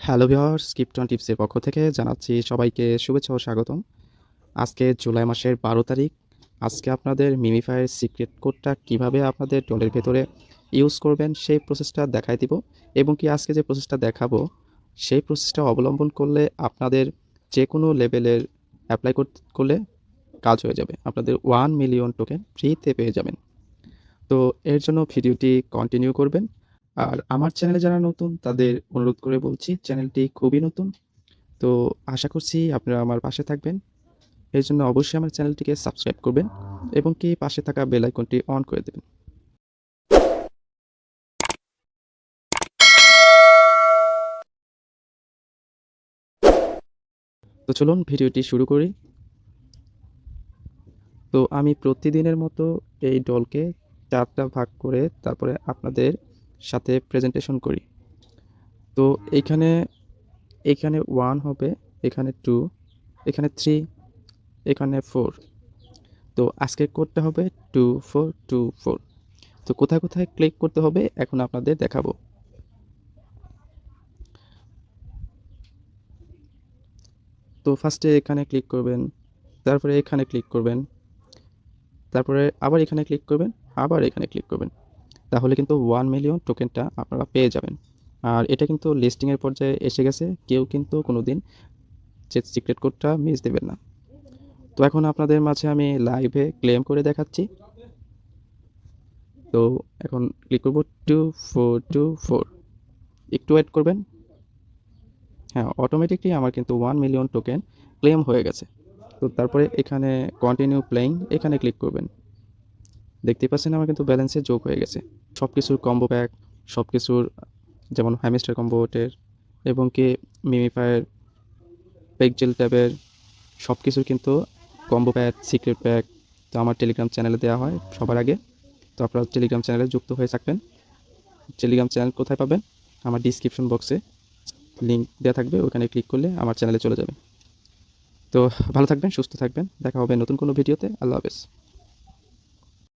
Hello viewers, কিপটন টিপসের পক্ষ থেকে জানাচ্ছি সবাইকে শুভেচ্ছা ও স্বাগতম। আজকে জুলাই মাসের ১২ তারিখ। আজকে আপনাদের মিমিফাইয়ের সিক্রেট কোডটা কিভাবে আপনাদের ডলের ভেতরে ইউজ করবেন সেই প্রসেসটা দেখায় দিব এবং কি আজকে যে প্রসেসটা দেখাবো সেই প্রসেসটা অবলম্বন করলে আপনাদের যেকোনো লেভেলের এপ্লাই করলে কাজ হয়ে যাবে। আপনাদের 1 মিলিয়ন টোকেন ফ্রিতে পেয়ে যাবেন। তো এর জন্য ভিডিওটি কন্টিনিউ করবেন। আর আমার চ্যানেলে যারা নতুন তাদের অনুরোধ করে বলছি, চ্যানেলটি খুবই নতুন। তো আশা করছি আপনারা আমার পাশে থাকবেন। এর জন্য অবশ্যই আমার চ্যানেলটিকে সাবস্ক্রাইব করবেন এবং কি পাশে থাকা বেল আইকনটি অন করে দেবেন। তো চলুন ভিডিওটি শুরু করি। তো আমি প্রতিদিনের মতো এই ডলকে 4টা ভাগ করে তারপরে আপনাদের সাথে প্রেজেন্টেশন করি। তো এইখানে এখানে 1 হবে, এখানে 2, এখানে 3, এখানে 4। তো আজকে কোডটা হবে 2424। তো কোথায় কোথায় ক্লিক করতে হবে এখন আপনাদের দেখাবো। তো ফার্স্টে এখানে ক্লিক করবেন, তারপরে এখানে ক্লিক করবেন, তারপরে আবার এখানে ক্লিক করবেন, আবার এখানে ক্লিক করবেন। তাহলে কিন্তু 1 মিলিয়ন টোকেনটা আপনারা পেয়ে যাবেন। আর এটা কিন্তু লিস্টিংয়ের পর্যায়ে এসে গেছে। কেউ কিন্তু কোনোদিন যে সিক্রেট কোডটা মিস দেবেন না। তো এখন আপনাদের মাঝে আমি লাইভে ক্লেম করে দেখাচ্ছি। তো এখন ক্লিক করব 2424। একটু ওয়েট করবেন। হ্যাঁ, অটোমেটিকলি আমার কিন্তু 1 মিলিয়ন টোকেন ক্লেম হয়ে গেছে। তো তারপরে এখানে কন্টিনিউ প্লেইং এখানে ক্লিক করবেন। দেখতেই পাচ্ছেন আমার কিন্তু ব্যালেন্সে যোগ হয়ে গেছে। সব কিছুর কম্বো প্যাক, সব কিছুর যেমন হ্যামস্টার কম্বো ওটের এবং কি মিমিফায়ের পেকজেল ট্যাবের সব কিছুর কিন্তু কম্বো প্যাক, সিক্রেট প্যাক তো আমার টেলিগ্রাম চ্যানেলে দেওয়া হয় সবার আগে। তো আপনারা টেলিগ্রাম চ্যানেলে যুক্ত হয়ে থাকবেন। টেলিগ্রাম চ্যানেল কোথায় পাবেন? আমার ডিসক্রিপশন বক্সে লিঙ্ক দেওয়া থাকবে, ওখানে ক্লিক করলে আমার চ্যানেলে চলে যাবে। তো ভালো থাকবেন, সুস্থ থাকবেন। দেখা হবে নতুন কোনো ভিডিওতে। আল্লাহ হাফেজ।